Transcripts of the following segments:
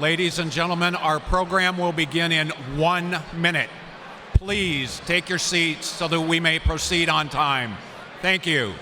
Ladies and gentlemen, our program will begin in 1 minute. Please take your seats so that we may proceed on time. Thank you.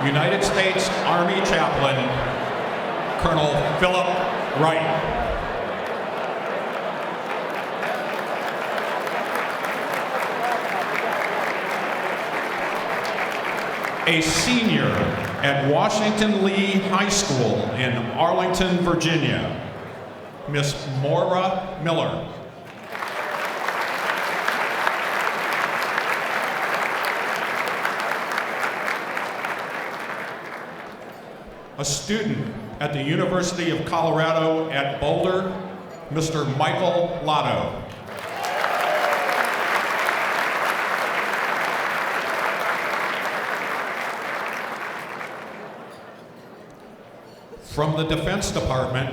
United States Army Chaplain, Colonel Philip Wright. A senior at Washington Lee High School in Arlington, Virginia, Miss Maura Miller. A student at the University of Colorado at Boulder, Mr. Michael Lotto. From the Defense Department,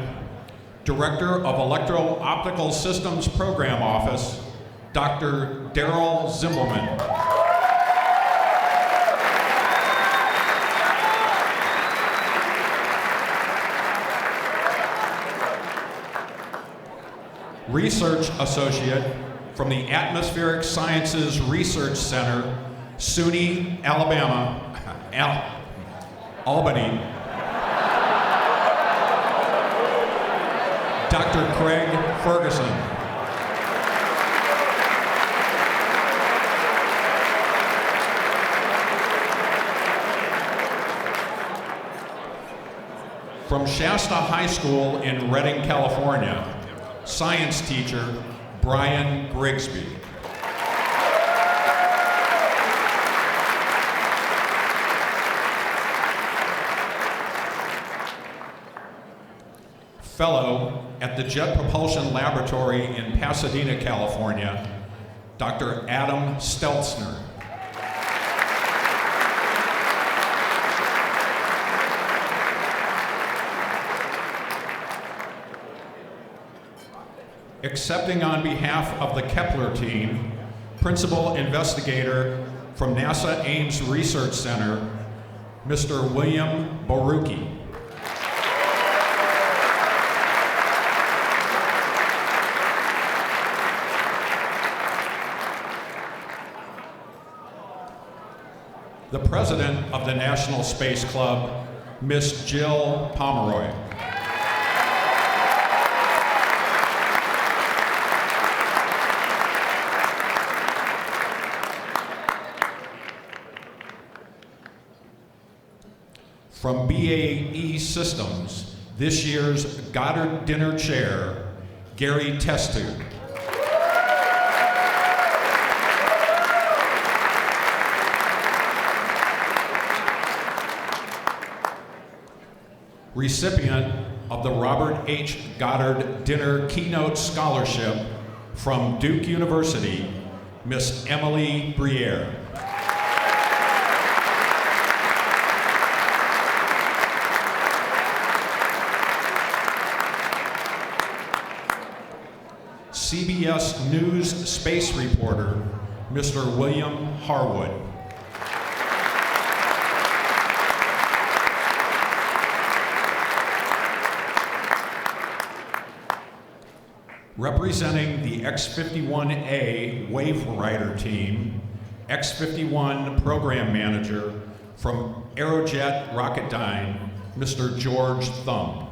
Director of Electro-Optical Systems Program Office, Dr. Daryl Zimbelman. Research Associate from the Atmospheric Sciences Research Center, SUNY, Albany, Dr. Craig Ferguson. From Shasta High School in Redding, California, science teacher, Brian Grigsby. Fellow at the Jet Propulsion Laboratory in Pasadena, California, Dr. Adam Stelzner. Accepting on behalf of the Kepler team, Principal Investigator from NASA Ames Research Center, Mr. William Borucki. The President of the National Space Club, Miss Jill Pomeroy. From BAE Systems, this year's Goddard Dinner Chair, Gary Testu. Recipient of the Robert H. Goddard Dinner Keynote Scholarship from Duke University, Miss Emily Briere. CBS News space reporter, Mr. William Harwood. Representing the X-51A Wave Rider team, X-51 Program Manager from Aerojet Rocketdyne, Mr. George Thumb.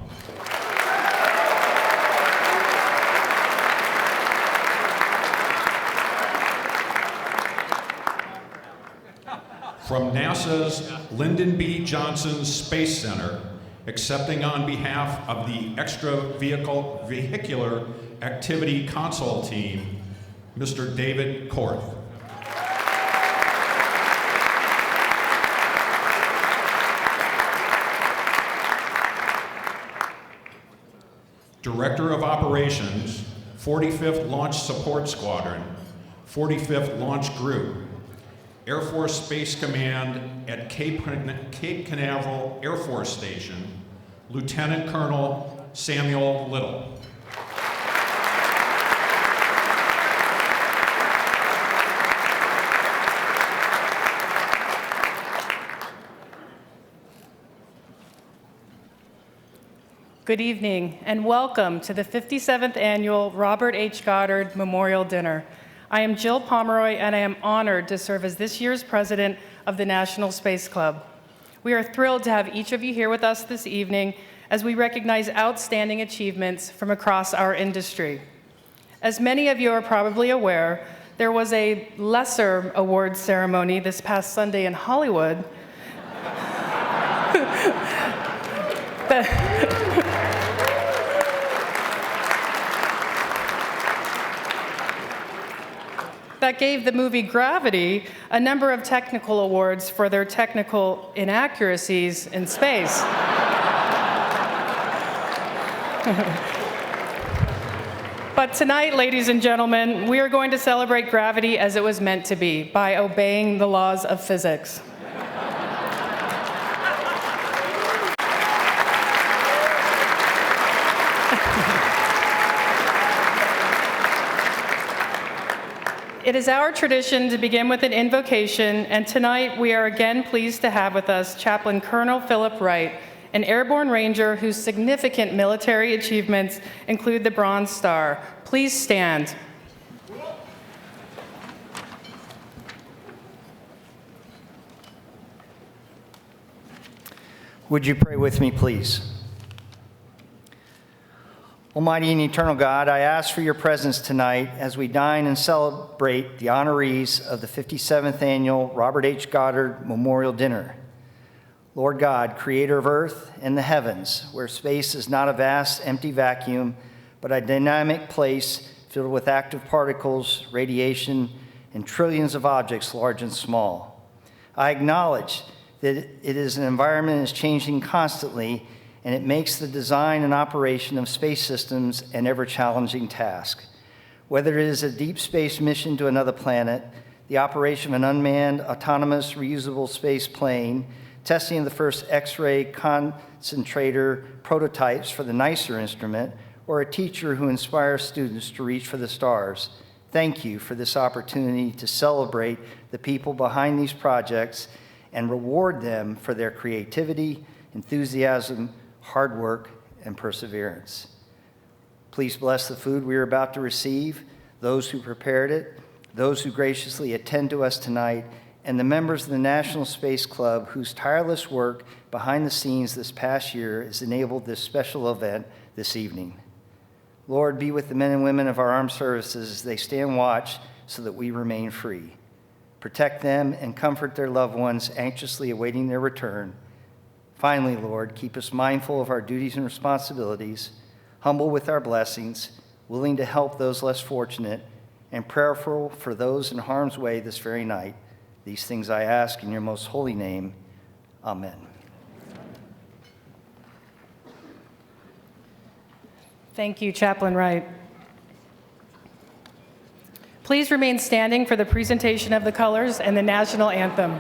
From NASA's Lyndon B. Johnson Space Center, accepting on behalf of the Extravehicular Activity Console Team, Mr. David Korth. Director of Operations, 45th Launch Support Squadron, 45th Launch Group, Air Force Space Command at Cape Canaveral Air Force Station, Lieutenant Colonel Samuel Little. Good evening, and welcome to the 57th Annual Robert H. Goddard Memorial Dinner. I am Jill Pomeroy, and I am honored to serve as this year's president of the National Space Club. We are thrilled to have each of you here with us this evening as we recognize outstanding achievements from across our industry. As many of you are probably aware, there was a lesser awards ceremony this past Sunday in Hollywood that gave the movie Gravity a number of technical awards for their technical inaccuracies in space. But tonight, ladies and gentlemen, we are going to celebrate gravity as it was meant to be, by obeying the laws of physics. It is our tradition to begin with an invocation, and tonight we are again pleased to have with us Chaplain Colonel Philip Wright, an airborne ranger whose significant military achievements include the Bronze Star. Please stand. Would you pray with me, please? Almighty and eternal God, I ask for your presence tonight as we dine and celebrate the honorees of the 57th Annual Robert H. Goddard Memorial Dinner. Lord God, creator of earth and the heavens, where space is not a vast, empty vacuum, but a dynamic place filled with active particles, radiation, and trillions of objects, large and small. I acknowledge that it is an environment that is changing constantly, and it makes the design and operation of space systems an ever-challenging task. Whether it is a deep space mission to another planet, the operation of an unmanned, autonomous, reusable space plane, testing of the first X-ray concentrator prototypes for the NICER instrument, or a teacher who inspires students to reach for the stars, thank you for this opportunity to celebrate the people behind these projects and reward them for their creativity, enthusiasm, hard work, and perseverance. Please bless the food we are about to receive, those who prepared it, those who graciously attend to us tonight, and the members of the National Space Club whose tireless work behind the scenes this past year has enabled this special event this evening. Lord, be with the men and women of our armed services as they stand watch so that we remain free. Protect them and comfort their loved ones anxiously awaiting their return. Finally, Lord, keep us mindful of our duties and responsibilities, humble with our blessings, willing to help those less fortunate, and prayerful for those in harm's way this very night. These things I ask in your most holy name. Amen. Thank you, Chaplain Wright. Please remain standing for the presentation of the colors and the national anthem.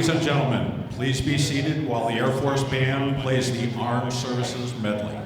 Ladies and gentlemen, please be seated while the Air Force Band plays the Armed Services Medley.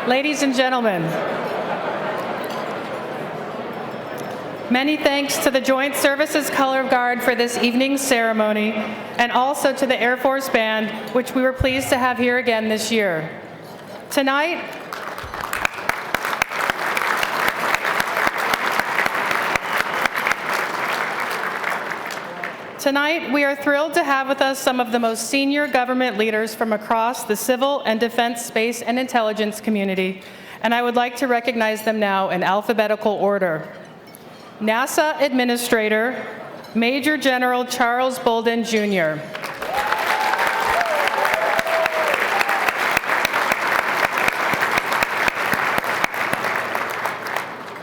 Ladies and gentlemen, many thanks to the Joint Services Color Guard for this evening's ceremony, and also to the Air Force Band, which we were pleased to have here again this year. Tonight, we are thrilled to have with us some of the most senior government leaders from across the civil and defense, space, and intelligence community, and I would like to recognize them now in alphabetical order. NASA Administrator, Major General Charles Bolden, Jr.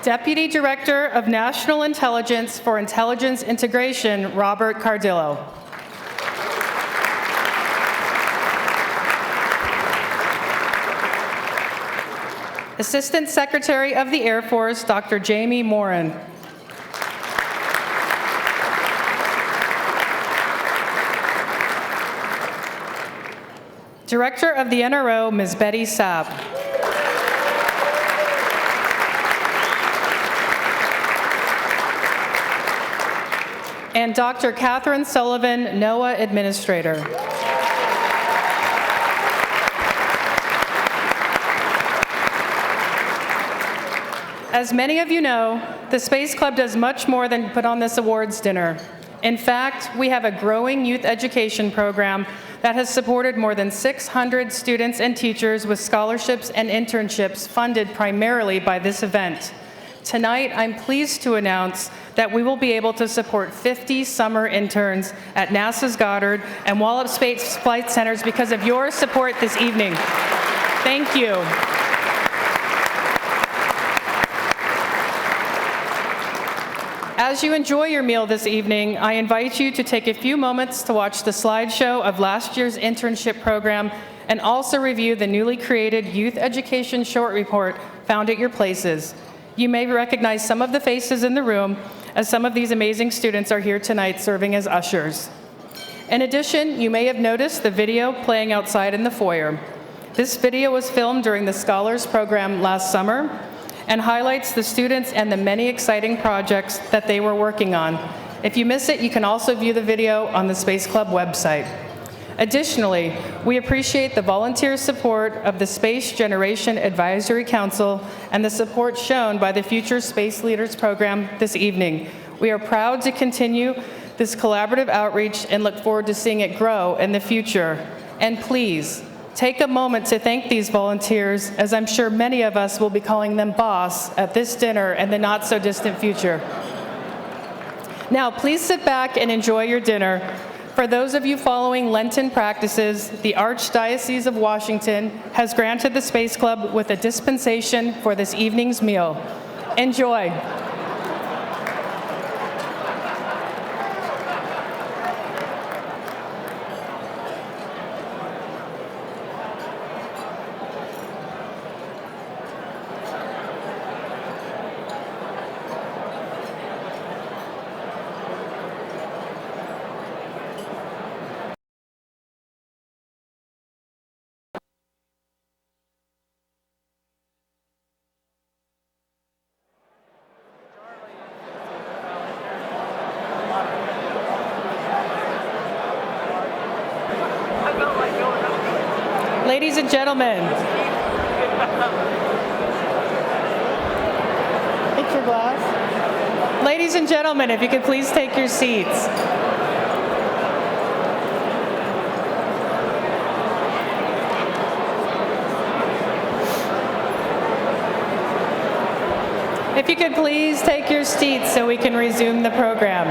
Deputy Director of National Intelligence for Intelligence Integration, Robert Cardillo. Assistant Secretary of the Air Force, Dr. Jamie Morin. Director of the NRO, Ms. Betty Sapp. And Dr. Catherine Sullivan, NOAA Administrator. As many of you know, the Space Club does much more than put on this awards dinner. In fact, we have a growing youth education program that has supported more than 600 students and teachers with scholarships and internships funded primarily by this event. Tonight, I'm pleased to announce that we will be able to support 50 summer interns at NASA's Goddard and Wallops Space Flight Centers because of your support this evening. Thank you. As you enjoy your meal this evening, I invite you to take a few moments to watch the slideshow of last year's internship program and also review the newly created Youth Education Short Report found at your places. You may recognize some of the faces in the room, as some of these amazing students are here tonight serving as ushers. In addition, you may have noticed the video playing outside in the foyer. This video was filmed during the Scholars Program last summer and highlights the students and the many exciting projects that they were working on. If you miss it, you can also view the video on the Space Club website. Additionally, we appreciate the volunteer support of the Space Generation Advisory Council and the support shown by the Future Space Leaders Program this evening. We are proud to continue this collaborative outreach and look forward to seeing it grow in the future. And please, take a moment to thank these volunteers, as I'm sure many of us will be calling them boss at this dinner in the not-so-distant future. Now, please sit back and enjoy your dinner. For those of you following Lenten practices, the Archdiocese of Washington has granted the Space Club with a dispensation for this evening's meal. Enjoy. Ladies and gentlemen, take your glass. Ladies and gentlemen, if you could please take your seats. If you could please take your seats so we can resume the program.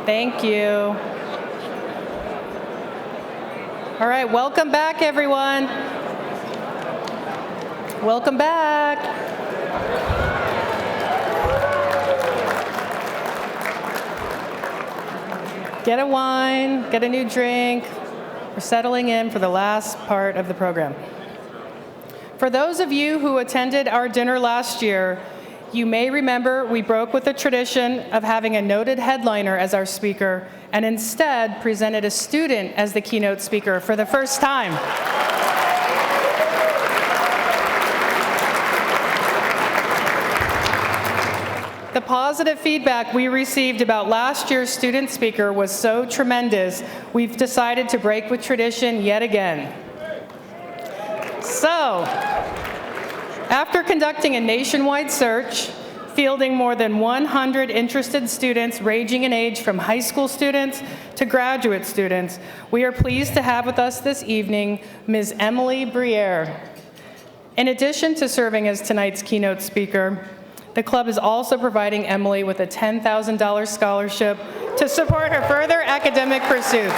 Thank you. All right, welcome back, everyone. Welcome back. Get a wine, get a new drink. We're settling in for the last part of the program. For those of you who attended our dinner last year, you may remember we broke with the tradition of having a noted headliner as our speaker and instead presented a student as the keynote speaker for the first time. The positive feedback we received about last year's student speaker was so tremendous, we've decided to break with tradition yet again. So, after conducting a nationwide search, fielding more than 100 interested students ranging in age from high school students to graduate students, we are pleased to have with us this evening Ms. Emily Briere. In addition to serving as tonight's keynote speaker, the club is also providing Emily with a $10,000 scholarship to support her further academic pursuits.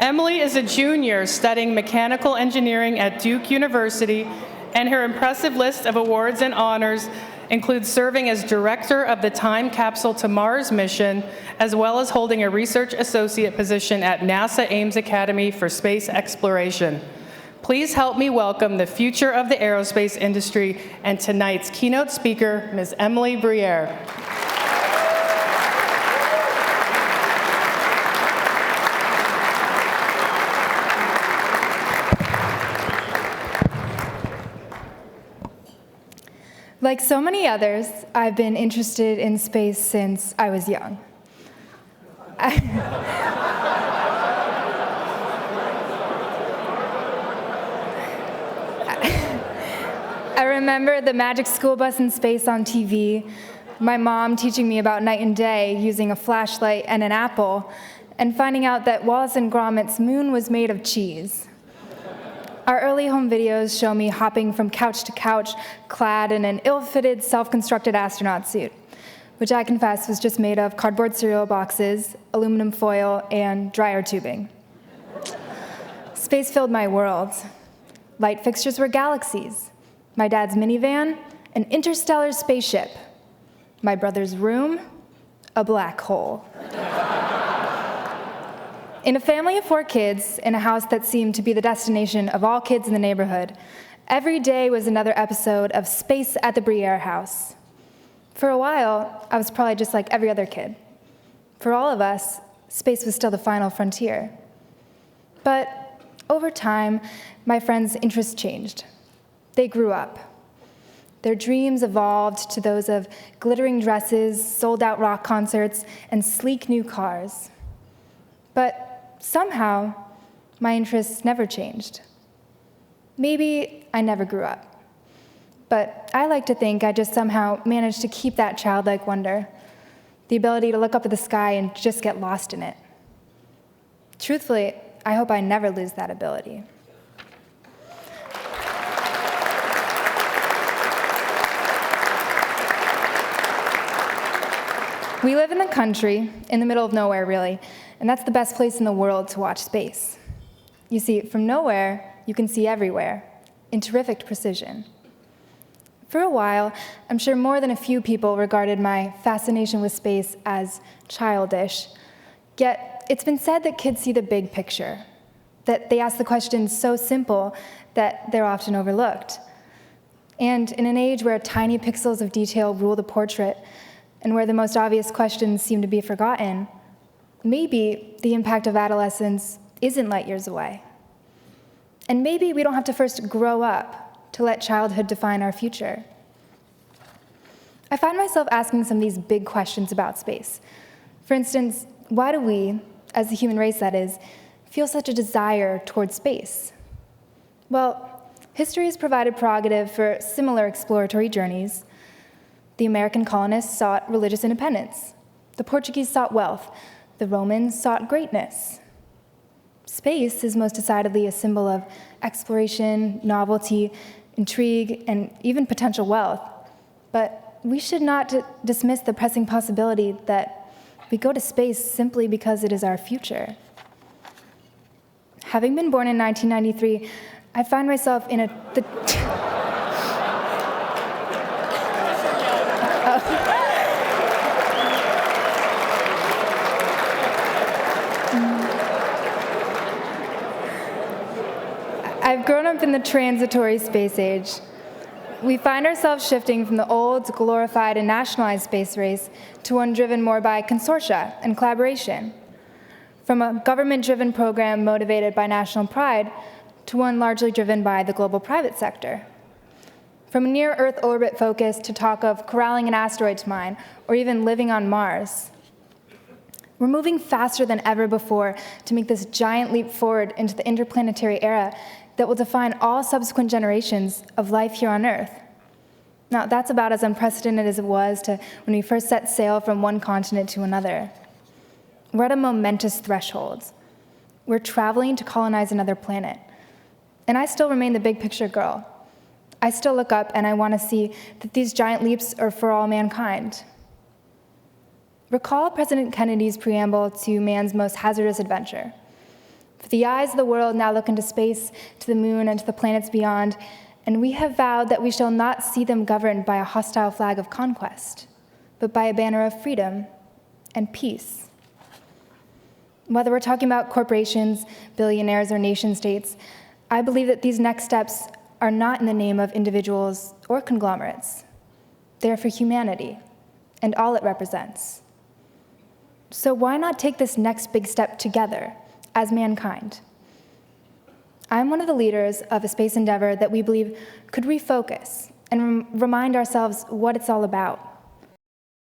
Emily is a junior studying mechanical engineering at Duke University, and her impressive list of awards and honors includes serving as director of the Time Capsule to Mars mission, as well as holding a research associate position at NASA Ames Academy for Space Exploration. Please help me welcome the future of the aerospace industry and tonight's keynote speaker, Ms. Emily Briere. Like so many others, I've been interested in space since I was young. I remember the magic school bus in space on TV, my mom teaching me about night and day using a flashlight and an apple, and finding out that Wallace and Gromit's moon was made of cheese. Our early home videos show me hopping from couch to couch, clad in an ill-fitted, self-constructed astronaut suit, which I confess was just made of cardboard cereal boxes, aluminum foil, and dryer tubing. Space filled my world. Light fixtures were galaxies. My dad's minivan, an interstellar spaceship. My brother's room, a black hole. In a family of 4 kids, in a house that seemed to be the destination of all kids in the neighborhood, every day was another episode of Space at the Briere house. For a while, I was probably just like every other kid. For all of us, space was still the final frontier. But over time, my friends' interests changed. They grew up. Their dreams evolved to those of glittering dresses, sold-out rock concerts, and sleek new cars. But somehow, my interests never changed. Maybe I never grew up. But I like to think I just somehow managed to keep that childlike wonder, the ability to look up at the sky and just get lost in it. Truthfully, I hope I never lose that ability. We live in the country, in the middle of nowhere, really, and that's the best place in the world to watch space. You see, from nowhere, you can see everywhere, in terrific precision. For a while, I'm sure more than a few people regarded my fascination with space as childish, yet it's been said that kids see the big picture, that they ask the questions so simple that they're often overlooked. And in an age where tiny pixels of detail rule the portrait, and where the most obvious questions seem to be forgotten, maybe the impact of adolescence isn't light years away. And maybe we don't have to first grow up to let childhood define our future. I find myself asking some of these big questions about space. For instance, why do we, as the human race that is, feel such a desire towards space? Well, history has provided prerogative for similar exploratory journeys. The American colonists sought religious independence. The Portuguese sought wealth. The Romans sought greatness. Space is most decidedly a symbol of exploration, novelty, intrigue, and even potential wealth. But we should not dismiss the pressing possibility that we go to space simply because it is our future. Having been born in 1993, I find myself in I've grown up in the transitory space age. We find ourselves shifting from the old, glorified, and nationalized space race to one driven more by consortia and collaboration. From a government-driven program motivated by national pride to one largely driven by the global private sector. From a near-Earth orbit focus to talk of corralling an asteroid to mine, or even living on Mars. We're moving faster than ever before to make this giant leap forward into the interplanetary era that will define all subsequent generations of life here on Earth. Now, that's about as unprecedented as it was to when we first set sail from one continent to another. We're at a momentous threshold. We're traveling to colonize another planet. And I still remain the big picture girl. I still look up and I want to see that these giant leaps are for all mankind. Recall President Kennedy's preamble to man's most hazardous adventure. For the eyes of the world now look into space, to the moon, and to the planets beyond, and we have vowed that we shall not see them governed by a hostile flag of conquest, but by a banner of freedom and peace. Whether we're talking about corporations, billionaires, or nation states, I believe that these next steps are not in the name of individuals or conglomerates. They are for humanity and all it represents. So why not take this next big step together as mankind? I'm one of the leaders of a space endeavor that we believe could refocus and remind ourselves what it's all about.